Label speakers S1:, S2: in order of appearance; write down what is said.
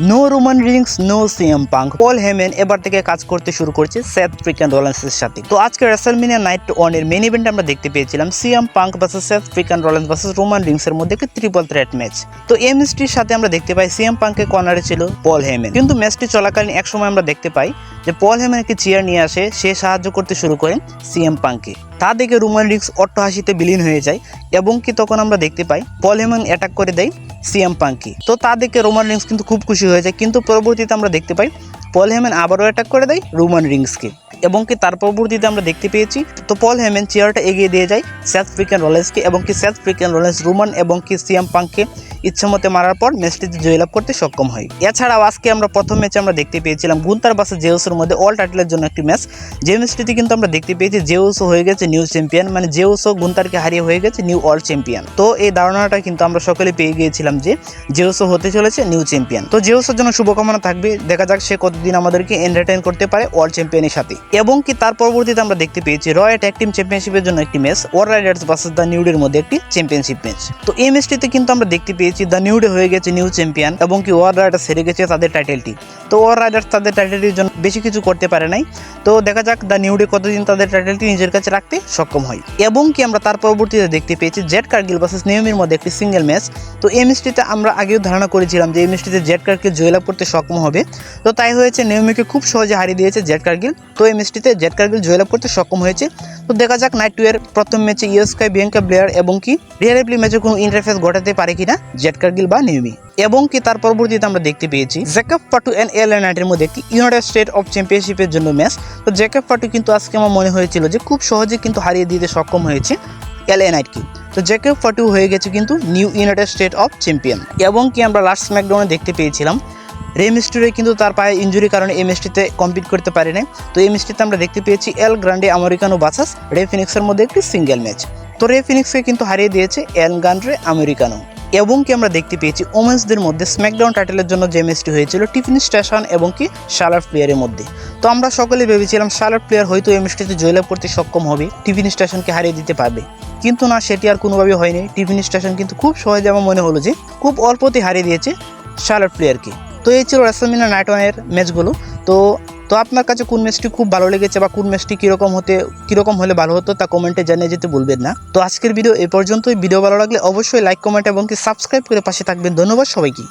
S1: No Roman Reigns, no CM Punk. Paul Heyman এবার থেকে কাজ করতে শুরু করছে সেথ ফ্রিকেন রোলেন্সের সাথে। তো আজকে রেসলমেনিয়া নাইট 1 এর মেইন ইভেন্টে আমরা দেখতে পেয়েছিলাম CM Punk versus Seth Freakin Rollins versus Roman Reigns এর মধ্যে একটি ট্রিপল থ্রেট ম্যাচ। তো এই ম্যাচটির সাথে আমরা দেখতে পাই সিএম পাঙ্কের কর্নারে ছিল পল হেমেন, কিন্তু ম্যাচটি চলাকালীন এক সময় আমরা দেখতে পাই যে পল হেমেন একটি চেয়ার নিয়ে আসে, সে সাহায্য করতে শুরু করেন সিএম পাঙ্ককে। তা দেখে রোমান রিংস অট্টহাসিতে বিলীন হয়ে যায় এবং কি তখন আমরা দেখতে পাই পল হেমেন অ্যাটাক করে দেয় সিএম পাঙ্ককে। তো তা দেখে রোমান রিংস কিন্তু খুব খুশি হয়ে যায়, কিন্তু পরবর্তীতে আমরা দেখতে পাই পল হেমেন আবারও অ্যাটাক করে দেয় রোমান রিংসকে এবং কি তার পরবর্তীতে আমরা দেখতে পেয়েছি তো পল হেমেন চেয়ারটা এগিয়ে দিয়ে যায় সেথ ফ্রিকেন রোলেন্সকে এবং কি সেথ ফ্রিকেন রোলেন্স রোমান এবং কি সিএম পাঙ্ককে ইচ্ছামতে মারার পর ম্যাচটিতে জয়লাভ করতে সক্ষম হয়। এছাড়াও আজকে আমরা প্রথম ম্যাচে আমরা দেখতে পেয়েছিলাম গুন্তার ভার্সেস জেউসের মধ্যে অল টাইটেলের জন্য একটি ম্যাচ। যে ম্যাচটিতে কিন্তু আমরা দেখতে পেয়েছি জেউসো হয়ে গেছে নিউ চ্যাম্পিয়ন, মানে জেউসো গুন্তারকে হারিয়ে হয়ে গেছে নিউ ওয়ার্ল্ড চ্যাম্পিয়ন। তো এই ধারণাটা কিন্তু আমরা সকলে পেয়ে গিয়েছিলাম যে জেউসো হতে চলেছে নিউ চ্যাম্পিয়ন। তো জেউসোর জন্য শুভকামনা থাকবে, দেখা যাক সে কতদিন আমাদেরকে এন্টারটেইন করতে পারে ওয়ার্ল্ড চ্যাম্পিয়নের সাথে। এবং কি তার পরবর্তীতে আমরা দেখতে পেয়েছি রয় ট্যাগ টিম চ্যাম্পিয়নশিপের জন্য একটি match, war riders versus the new ডের মধ্যে একটি চ্যাম্পিয়নশিপ ম্যাচ। তো এই ম্যাচটিতে কিন্তু আমরা দেখতে পেয়েছি দ্য নিউ ডে হয়ে গেছে নিউ চ্যাম্পিয়ন এবং কি ওয়ার রাইডার্স হেরে গেছে তাদের টাইটেলটি। তো ওয়ার রাইডার্স তাদের টাইটেলটির জন্য বেশি কিছু করতে পারে নাই। তো দেখা যাক দ্য নিউ ডে কতদিন তাদের টাইটেলটি নিজের কাছে রাখতে সক্ষম হয়। এবং কি আমরা তার পরবর্তীতে দেখতে পেয়েছি জেড কার্গিল ভার্সেস নেওমির মধ্যে একটি সিঙ্গেল ম্যাচ। তো এই ম্যাচটিতে আমরা আগেও ধারণা করেছিলাম যে এই ম্যাচটিতে জেড কার্গিল জয়লাভ করতে সক্ষম হবে। তো তাই হয়েছে, নেওমিকে খুব সহজে হারিয়ে দিয়েছে জেড কার্গিল। তো এই ম্যাচটিতে জেড কার্গিল জয়লাভ করতে সক্ষম হয়েছে। তো দেখা যাক নাইট 2 এর প্রথম ম্যাচে ইয়ো স্কাই, বিয়াঙ্কা ব্লেয়ার এবং কি রিয়া রিপ্লি ম্যাচে কোনো ইন্টারফেস ঘটাতে পারে কিনা জেড কার্গিল বা নেওমি। এবং কি তার পরবর্তীতে আমরা দেখতে পেয়েছি জ্যাকব ফাটু এন্ড এলএ নাইটের মধ্যে একটি ইউনাইটেড স্টেট অফ চ্যাম্পিয়নশিপের জন্য ম্যাচ। তো জ্যাকব ফাটু কিন্তু আজকে আমার মনে হয়েছিল যে খুব সহজে কিন্তু হারিয়ে দিতে সক্ষম হয়েছে এলএ নাইটকে। তো জ্যাকব ফাটু হয়ে গেছে কিন্তু new United state of champion. এবং কি আমরা লাস্ট স্ম্যাকডাউনে দেখতে পেয়েছিলাম রে মিস্টিরিও কিন্তু তার পায়ে ইনজুরির কারণে এই ম্যাচটিতে কম্পিট করতে পারে না। তো এই ম্যাচটিতে আমরা দেখতে পেয়েছি এল গ্রান্ডে আমেরিকানো ভার্সেস রে ফিনিক্সের মধ্যে একটি সিঙ্গেল ম্যাচ। তো রে ফিনিক্সকে কিন্তু হারিয়ে দিয়েছে এল গ্রান্ডে আমেরিকানো। এবং কি আমরা দেখতে পেয়েছি ওমেন্সদের মধ্যে স্ম্যাকডাউন টাইটেলের জন্য যে ম্যাচটি হয়েছিল টিফিনি স্টেশন এবং কি শার্লট প্লেয়ারের মধ্যে। তো আমরা সকলে ভেবেছিলাম শার্লট প্লেয়ার হয়তো এই ম্যাচটিতে জয়লাভ করতে সক্ষম হবে, টিফিনি স্টেশনকে হারিয়ে দিতে পারবে, কিন্তু না, সেটি আর কোনোভাবে হয়নি। টিফিনি স্টেশন কিন্তু খুব সহজে আমার মনে হলো যে খুব অল্পতে হারিয়ে দিয়েছে শার্লট প্লেয়ারকে। তো এই ছিল রেসলমেনিয়া নাইট 1 এর ম্যাচগুলো। তো আপনার কাছে কোন ম্যাচটি খুব ভালো লেগেছে বা কোন ম্যাচটি কীরকম হলে ভালো হতো তা কমেন্টে জানিয়ে যেতে ভুলবেন না। তো আজকের ভিডিও এই পর্যন্তই। ভিডিও ভালো লাগলে অবশ্যই লাইক, কমেন্ট এবং কি সাবস্ক্রাইব করে পাশে থাকবেন। ধন্যবাদ সবাইকে।